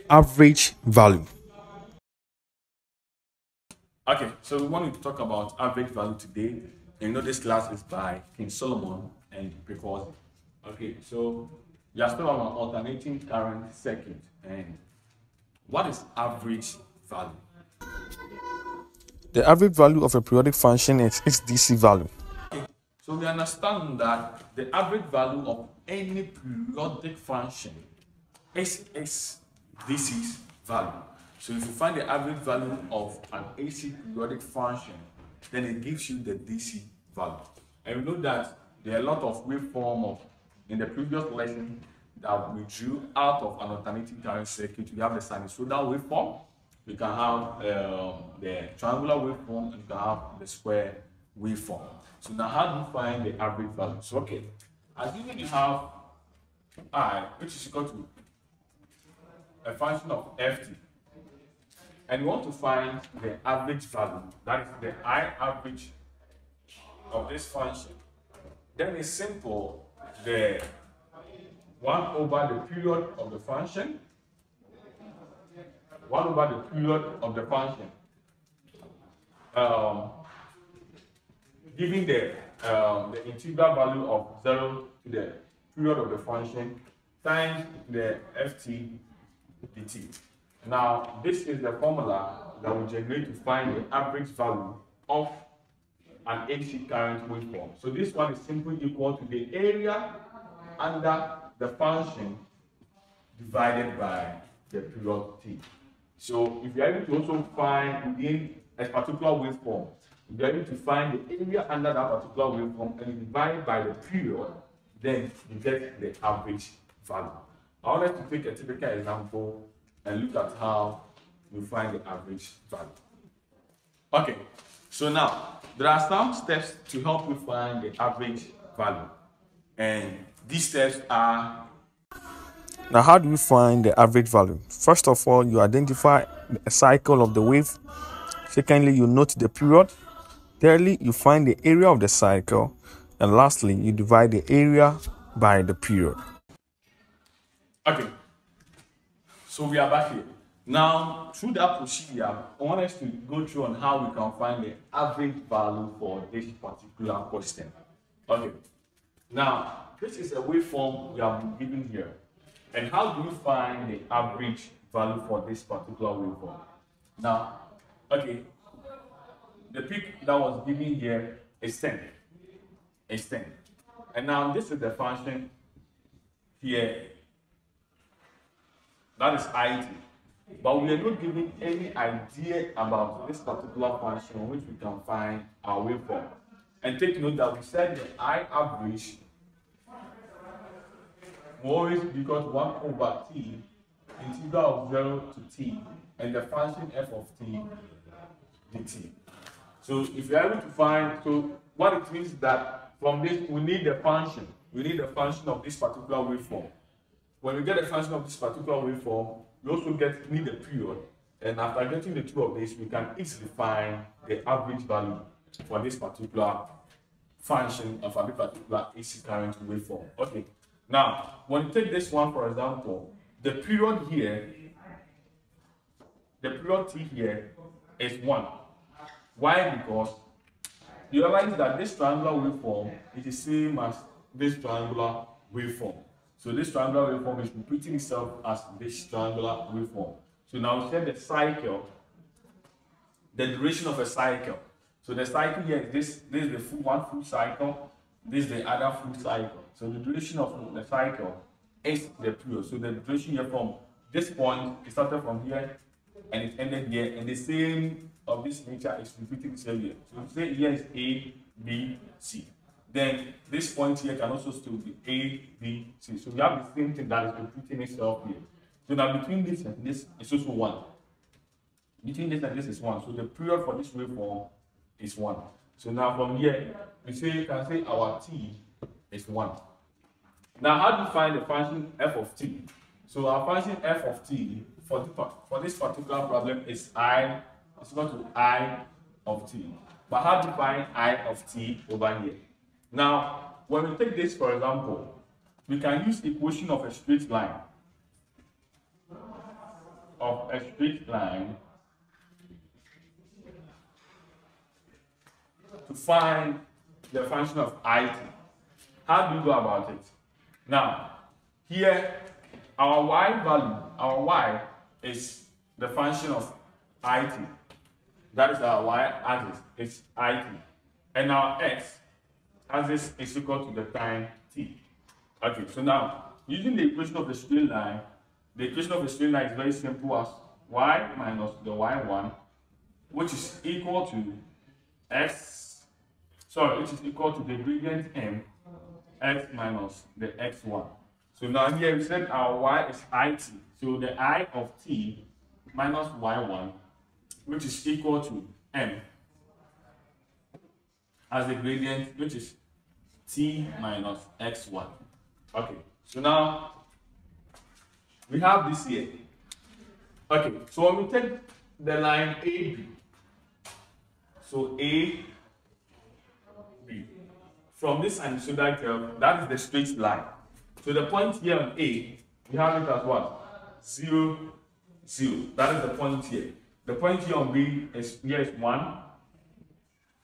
average value. Okay, so we wanted to talk about average value today. And you know this class is by King Solomon and because okay, so we are still on an alternating current circuit. And what is average value? The average value of a periodic function is its DC value. Okay, so we understand that the average value of any periodic function is DC's value. So if you find the average value of an AC periodic function, then it gives you the DC value. And we know that there are a lot of waveform in the previous lesson that we drew out of an alternating current circuit. We have the sinusoidal waveform, we can have the triangular waveform, and you can have the square waveform. So now how do you find the average value? So okay, assuming you have I, which is equal to a function of ft, and you want to find the average value, that is the I average of this function, then it's simple. The 1 over the period of the function, 1 over the period of the function, giving the integral value of 0 to the period of the function times the ft dt. Now, this is the formula that will generate to find the average value of an AC current waveform. So this one is simply equal to the area under the function divided by the period t. So if you are able to also find within a particular waveform, if you are able to find the area under that particular waveform and you divide by the period, then you get the average value. I want us to take a typical example and look at how you find the average value. Okay, so now there are some steps to help you find the average value, and these steps are. Now, how do we find the average value? First of all, you identify a cycle of the wave. Secondly, you note the period. Thirdly, you find the area of the cycle. And lastly, you divide the area by the period. Okay, so we are back here. Now, through that procedure, I want us to go through on how we can find the average value for this particular question. Okay, now, this is a waveform we have given here. And how do you find the average value for this particular waveform? Now, okay, the peak that was given here is 10. It's 10. And now this is the function here. That is IT. But we are not giving any idea about this particular function on which we can find our waveform. And take note that we said the I average will always be equal to 1 over t, integral of 0 to t, and the function f of t dt. So if you're able to find, so what it means that from this we need the function. We need the function of this particular waveform. When we get the function of this particular waveform, we also need the period. And after getting the two of these, we can easily find the average value for this particular function of a particular AC current waveform. Okay. Now, when you take this one, for example, the period here, the period t here is 1. Why? Because you realize that this triangular waveform is the same as this triangular waveform. So this triangular waveform is repeating itself as this triangular waveform. So now we set the cycle, the duration of a cycle. So the cycle here is this is the one full cycle, this is the other full cycle. So the duration of the cycle is the period. So the duration here from this point, it started from here and it ended here, and the same of this nature is repeating itself here. So say here is A, B, C. Then this point here can also still be A, B, C. So we have the same thing that is repeating itself here. So now between this and this is also 1. Between this and this is 1. So the period for this waveform is 1. So now from here, we can say our t is 1. Now how do you find the function f of t? So our function f of t for this particular problem is I is equal to I of t. But how do you find I of t over here? Now, when we take this, for example, we can use equation of a straight line. of a straight line to find the function of it. How do you go about it? Now, here, our y value, our y is the function of it. That is our y-axis, it's it. And our x-axis is equal to the time t. Okay, so now, using the equation of the straight line, the equation of the straight line is very simple as y minus the y1, which is equal to which is equal to the gradient m, x minus the x1. So now here we said our y is it. So the I of t minus y1, which is equal to m, as the gradient, which is t minus x1. Okay, so now we have this here. Okay, so when we take the line AB, so A, B, from this sinusoidal curve, that is the straight line. So the point here on A, we have it as what? 0, 0. That is the point here. The point here on B is 1,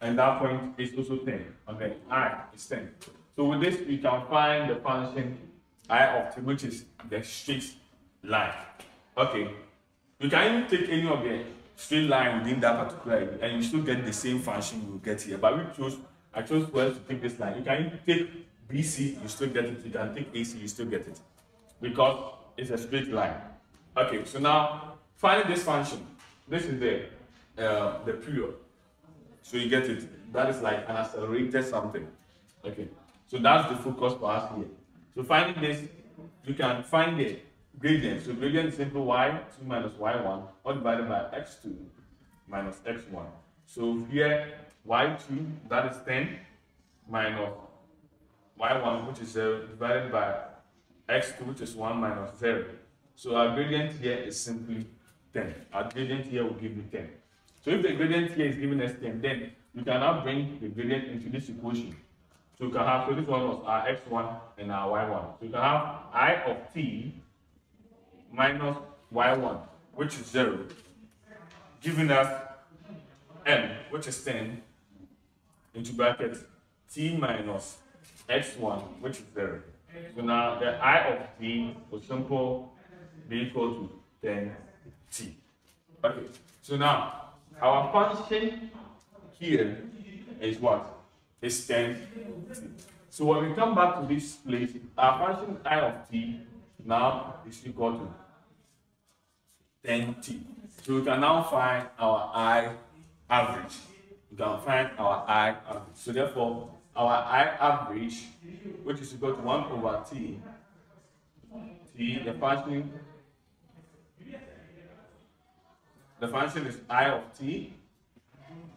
and that point is also 10. Okay, I is 10. So with this, we can find the function I of t, which is the straight line. Okay, you can even take any of the straight line within that particular area, and you still get the same function you will get here. But I chose well to take this line. You can even take BC, you still get it. You can take AC, you still get it, because it's a straight line. Okay, so now find this function. This is the period. So you get it. That is like an accelerated something. Okay, so that's the focus for us here. So finding this, you can find the gradient. So gradient is simple y2 minus y1 all divided by x2 minus x1. So here y2, that is 10 minus y1, which is 0, divided by x2, which is 1 minus 0. So our gradient here is simply 10. Our gradient here will give you 10. So if the gradient here is giving us 10, then you can now bring the gradient into this equation. So you can have, so this one was our x1 and our y1. So you can have I of t minus y1, which is 0, giving us m, which is 10, into bracket t minus x1, which is 0. So now the I of t will simply be equal to 10t. Okay, so now our function here is what? Is 10t. So when we come back to this place, our function I of t now is equal to 10t. So we can now find our I average. We can find our I average. So therefore, our I average, which is equal to 1 over t, the function is I of t,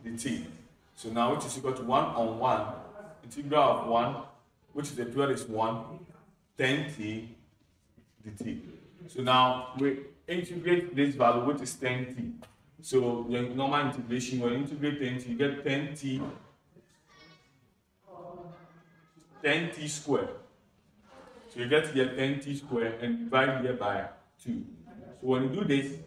the t. So now which is equal to 1 on 1, integral of 1, which is the period is 1, 10t dt. So now we integrate this value, which is 10t. So your normal integration, when you integrate 10t, you get 10t squared. So you get here 10t squared and divide here by 2. So when you do this,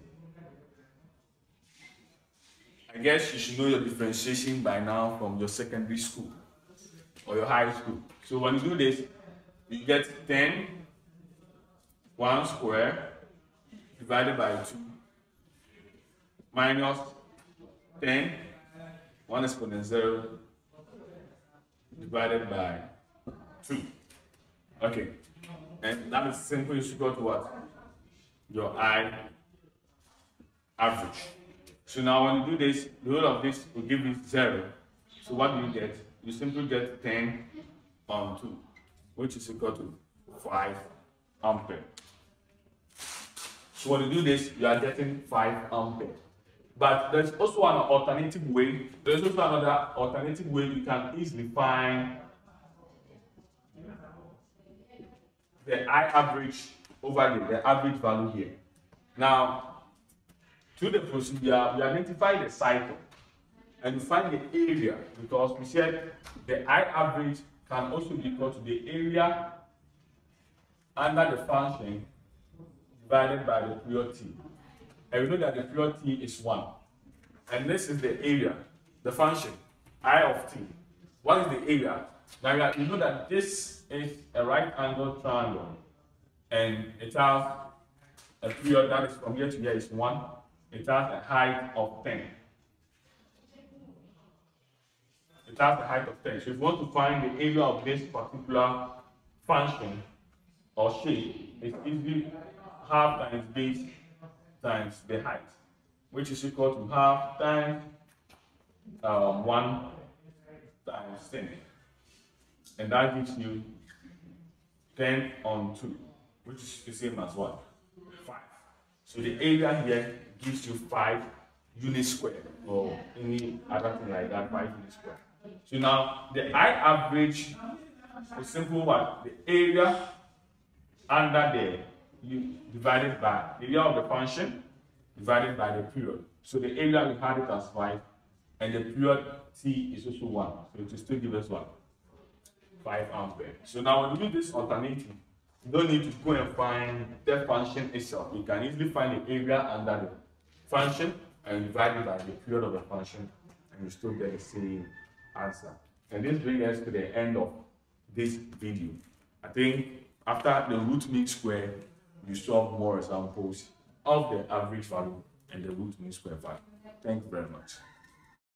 I guess you should know your differentiation by now from your secondary school or your high school. So when you do this, you get 10 1 squared divided by 2 minus 10 1 exponent 0 divided by 2. Okay, and that is simply equal to what? Your I average. So now when you do this, the whole of this will give you 0. So what do you get? You simply get 10 on 2, which is equal to 5 ampere. So when you do this, you are getting 5 ampere. But there's also an alternative way. There's also another alternative way you can easily find the I average over here, the average value here. Now, through the procedure, we identify the cycle and we find the area, because we said the I average can also be equal to the area under the function divided by the period t. and we know that the period t is 1. And this is the area, the function, I of t. What is the area? Now you know that this is a right angle triangle, and it has a period that is from here to here is 1. It has a height of 10. It has a height of 10. So if you want to find the area of this particular function or shape, it's easily half times base times the height, which is equal to half times 1 times 10. And that gives you 10 on 2, which is the same as what? 5. So the area here gives you 5 units squared, or any other thing like that, 5 units squared. So now the I average is simple what? The area under there, you divided by the area of the function divided by the period. So the area we had it as 5, and the period t is also 1. So it will still give us what? 5 ampere. So now when you do this alternative, you don't need to go and find the function itself. You can easily find the area under the function and divide it by the period of the function, and you still get the same answer. And this brings us to the end of this video. I think after the root mean square, you solve more examples of the average value and the root mean square value. Thank you very much.